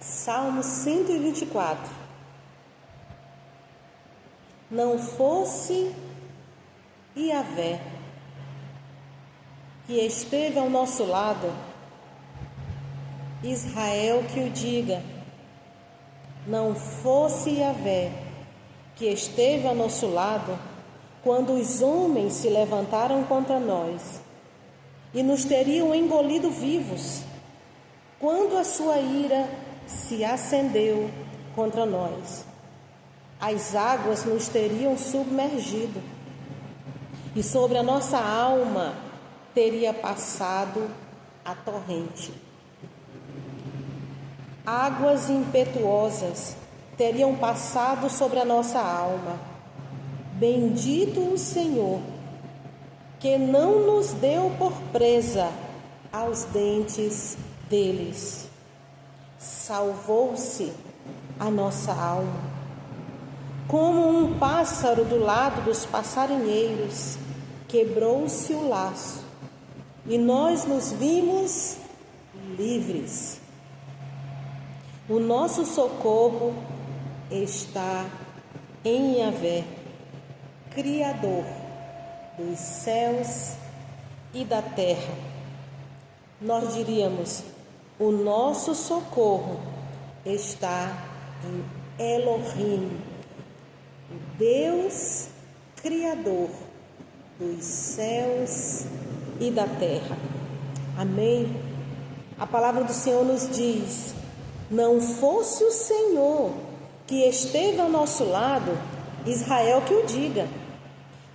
Salmo 124. Não fosse Yahvé, que esteve ao nosso lado, Israel que o diga. Não fosse Yahvé, que esteve ao nosso lado, quando os homens se levantaram contra nós e nos teriam engolido vivos, quando a sua ira se acendeu contra nós. As águas nos teriam submergido e sobre a nossa alma teria passado a torrente. Águas impetuosas teriam passado sobre a nossa alma. Bendito o Senhor, que não nos deu por presa aos dentes deles. Salvou-se a nossa alma. Como um pássaro do lado dos passarinheiros, quebrou-se o laço, e nós nos vimos livres. O nosso socorro está em Yahvé, Criador dos céus e da terra. Nós diríamos, o nosso socorro está em Elohim, o Deus Criador dos céus e da terra. Amém? A palavra do Senhor nos diz: não fosse o Senhor que esteve ao nosso lado, Israel que o diga.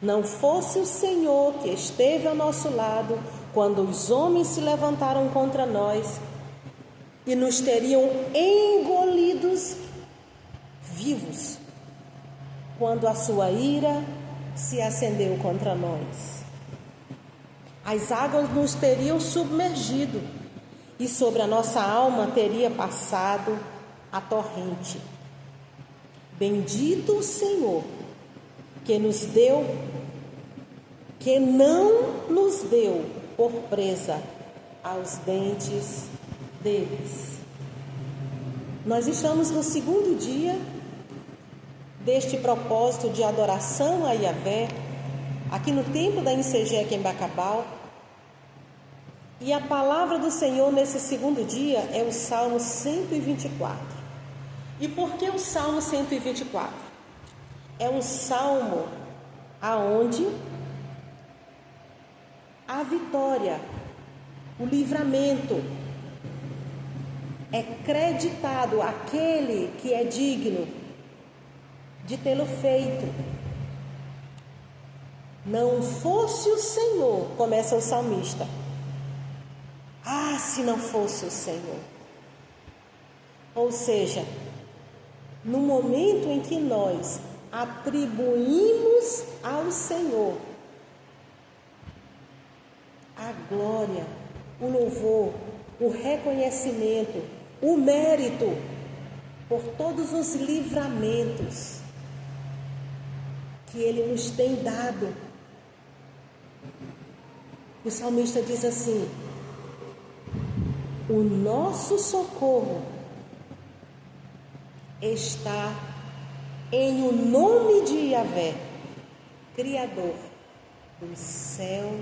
Não fosse o Senhor que esteve ao nosso lado, quando os homens se levantaram contra nós e nos teriam engolidos vivos, quando a sua ira se acendeu contra nós. As águas nos teriam submergido e sobre a nossa alma teria passado a torrente. Bendito o Senhor, que não nos deu por presa aos dentes deles. Nós estamos no segundo dia deste propósito de adoração a Yahvé, aqui no templo da INCG aqui em Bacabal. E a palavra do Senhor nesse segundo dia é o Salmo 124. E por que o Salmo 124? É um salmo aonde a vitória, o livramento é creditado àquele que é digno de tê-lo feito. Não fosse o Senhor, começa o salmista. Ah, se não fosse o Senhor. Ou seja, no momento em que nós atribuímos ao Senhor a glória, o louvor, o reconhecimento, o mérito por todos os livramentos que Ele nos tem dado. O salmista diz assim: o nosso socorro está em o nome de Yahvé, Criador do céu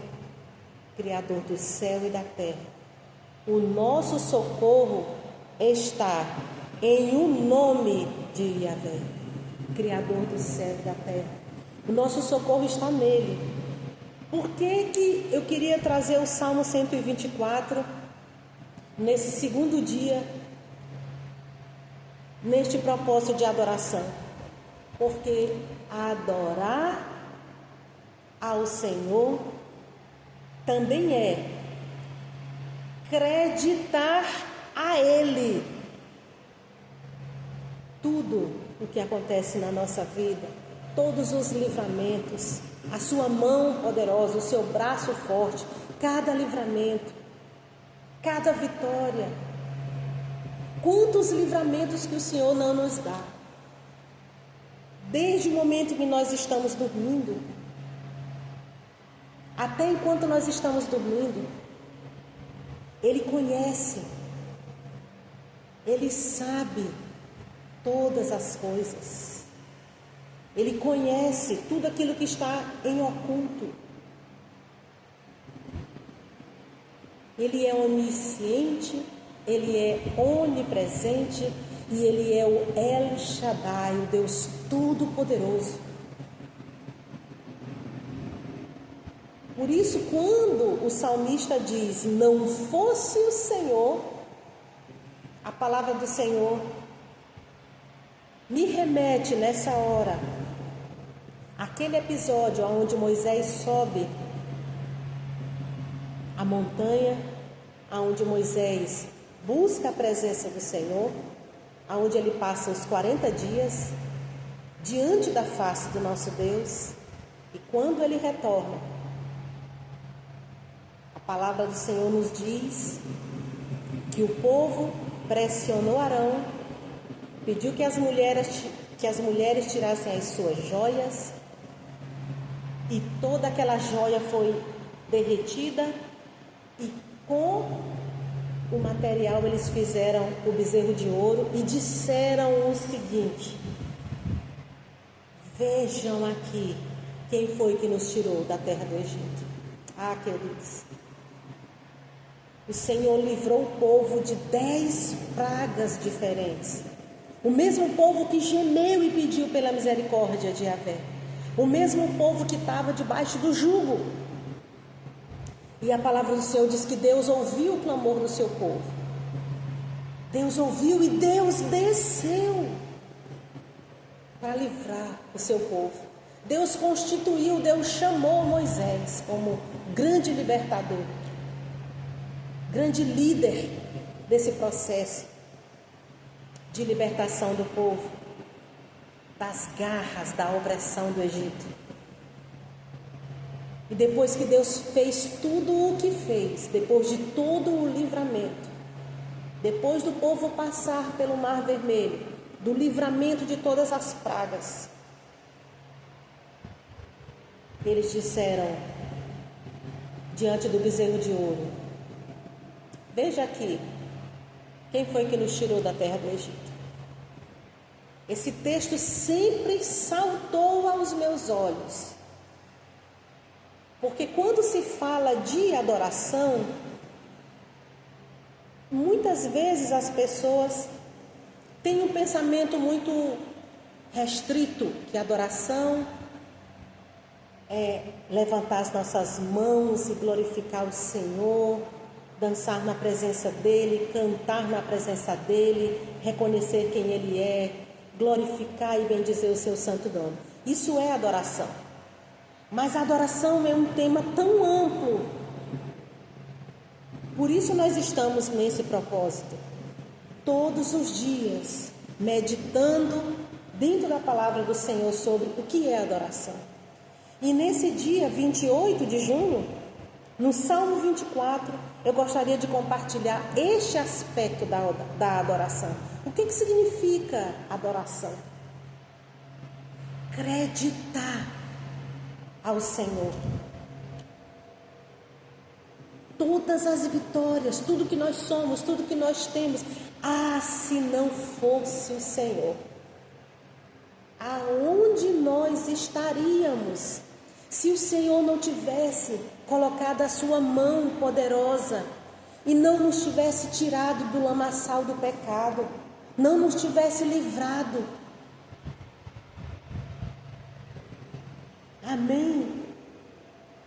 e da terra. O nosso socorro está em o nome de Yahvé, Criador do céu e da terra. O nosso socorro está nele. Por que eu queria trazer o Salmo 124 nesse segundo dia, neste propósito de adoração? Porque adorar ao Senhor também é acreditar a Ele tudo o que acontece na nossa vida, todos os livramentos, a sua mão poderosa, o seu braço forte, cada livramento, cada vitória. Quantos livramentos que o Senhor não nos dá. Desde o momento que nós estamos dormindo, até enquanto nós estamos dormindo, Ele conhece, Ele sabe todas as coisas. Ele conhece tudo aquilo que está em oculto. Ele é onisciente, Ele é onipresente e Ele é o El Shaddai, o Deus Todo-Poderoso. Por isso, quando o salmista diz, não fosse o Senhor, a palavra do Senhor me remete nessa hora àquele episódio onde Moisés sobe a montanha, onde Moisés busca a presença do Senhor, onde ele passa os 40 dias diante da face do nosso Deus, e quando ele retorna, a palavra do Senhor nos diz que o povo pressionou Arão, pediu que as mulheres tirassem as suas joias, e toda aquela joia foi derretida, e com o material eles fizeram o bezerro de ouro e disseram o seguinte: vejam aqui quem foi que nos tirou da terra do Egito. Ah, queridos, o Senhor livrou o povo de 10 pragas diferentes. O mesmo povo que gemeu e pediu pela misericórdia de Yahvé. O mesmo povo que estava debaixo do jugo. E a palavra do Senhor diz que Deus ouviu o clamor do seu povo. Deus ouviu e Deus desceu para livrar o seu povo. Deus constituiu, Deus chamou Moisés como grande libertador, grande líder desse processo de libertação do povo das garras da opressão do Egito. E depois que Deus fez tudo o que fez, depois de todo o livramento, depois do povo passar pelo Mar Vermelho, do livramento de todas as pragas, eles disseram diante do bezerro de ouro: veja aqui, quem foi que nos tirou da terra do Egito? Esse texto sempre saltou aos meus olhos. Porque quando se fala de adoração, muitas vezes as pessoas têm um pensamento muito restrito, que a adoração é levantar as nossas mãos e glorificar o Senhor, dançar na presença dEle, cantar na presença dEle, reconhecer quem Ele é, glorificar e bendizer o seu santo nome. Isso é adoração. Mas a adoração é um tema tão amplo. Por isso nós estamos nesse propósito, todos os dias, meditando dentro da palavra do Senhor sobre o que é adoração. E nesse dia 28 de junho, no Salmo 24, eu gostaria de compartilhar este aspecto da adoração. O que significa adoração? Acreditar ao Senhor. Todas as vitórias, tudo que nós somos, tudo que nós temos. Ah, se não fosse o Senhor, aonde nós estaríamos? Se o Senhor não tivesse colocado a sua mão poderosa e não nos tivesse tirado do lamaçal do pecado, não nos tivesse livrado. Amém?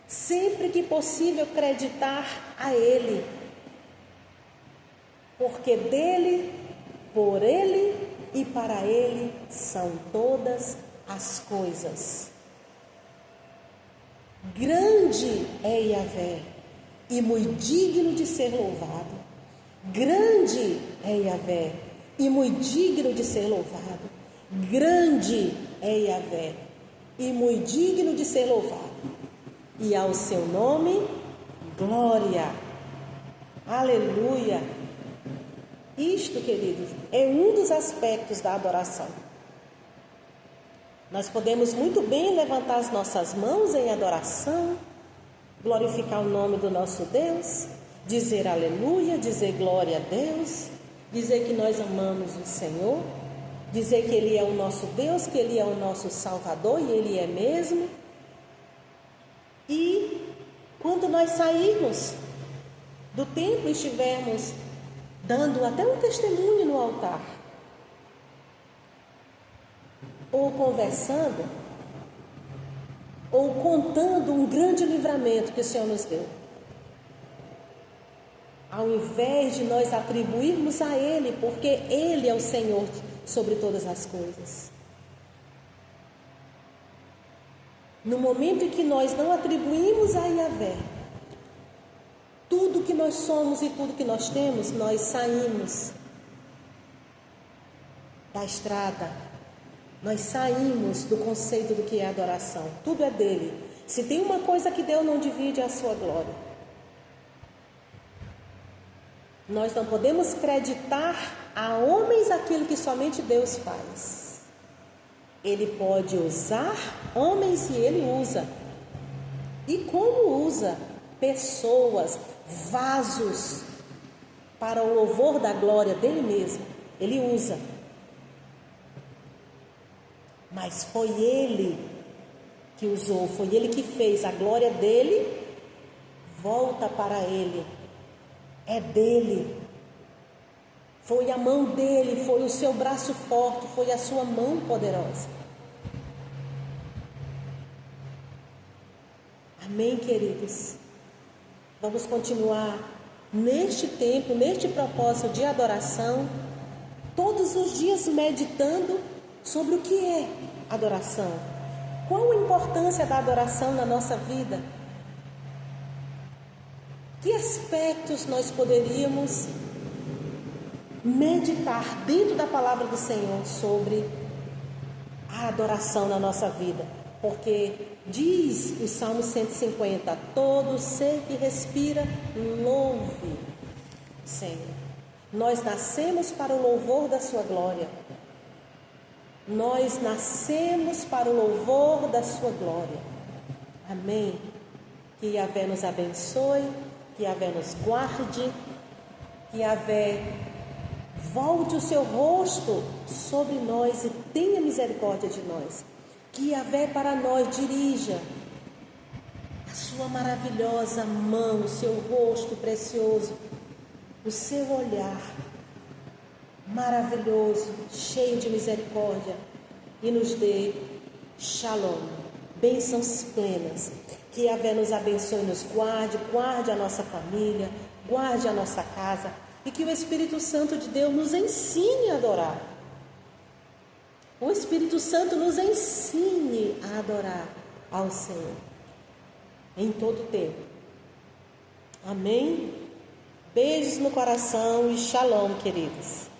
Sempre que possível acreditar a Ele, porque dEle, por Ele e para Ele são todas as coisas. Grande é Yahvé e muito digno de ser louvado. Grande é Yahvé e muito digno de ser louvado. Grande é Yahvé e muito digno de ser louvado. E ao seu nome, glória. Aleluia. Isto, queridos, é um dos aspectos da adoração. Nós podemos muito bem levantar as nossas mãos em adoração, glorificar o nome do nosso Deus, dizer aleluia, dizer glória a Deus, dizer que nós amamos o Senhor, dizer que Ele é o nosso Deus, que Ele é o nosso Salvador, e Ele é mesmo. E quando nós sairmos do templo e estivermos dando até um testemunho no altar, ou conversando, ou contando um grande livramento que o Senhor nos deu, ao invés de nós atribuirmos a Ele, porque Ele é o Senhor sobre todas as coisas. No momento em que nós não atribuímos a Yahvé tudo que nós somos e tudo que nós temos, nós saímos da estrada, nós saímos do conceito do que é adoração. Tudo é dele. Se tem uma coisa que Deus não divide, é a sua glória. Nós não podemos acreditar a homens aquilo que somente Deus faz. Ele pode usar homens e Ele usa. E como usa? Pessoas, vasos, para o louvor da glória dele mesmo. Ele usa. Mas foi Ele que usou, foi Ele que fez. A glória dele volta para Ele. É dele. Foi a mão dele, foi o seu braço forte, foi a sua mão poderosa. Amém, queridos? Vamos continuar neste tempo, neste propósito de adoração, todos os dias meditando sobre o que é adoração. Qual a importância da adoração na nossa vida? Que aspectos nós poderíamos meditar dentro da palavra do Senhor sobre a adoração na nossa vida? Porque diz o Salmo 150, todo ser que respira, louve o Senhor. Nós nascemos para o louvor da sua glória. Nós nascemos para o louvor da sua glória. Amém? Que Yahvé nos abençoe, que Yahvé nos guarde, que Yahvé volte o seu rosto sobre nós e tenha misericórdia de nós. Que Yahvé para nós dirija a sua maravilhosa mão, o seu rosto precioso, o seu olhar maravilhoso, cheio de misericórdia, e nos dê shalom, bênçãos plenas. Que Yahvé nos abençoe e nos guarde, guarde a nossa família, guarde a nossa casa, e que o Espírito Santo de Deus nos ensine a adorar. O Espírito Santo nos ensine a adorar ao Senhor em todo tempo. Amém? Beijos no coração e shalom, queridos.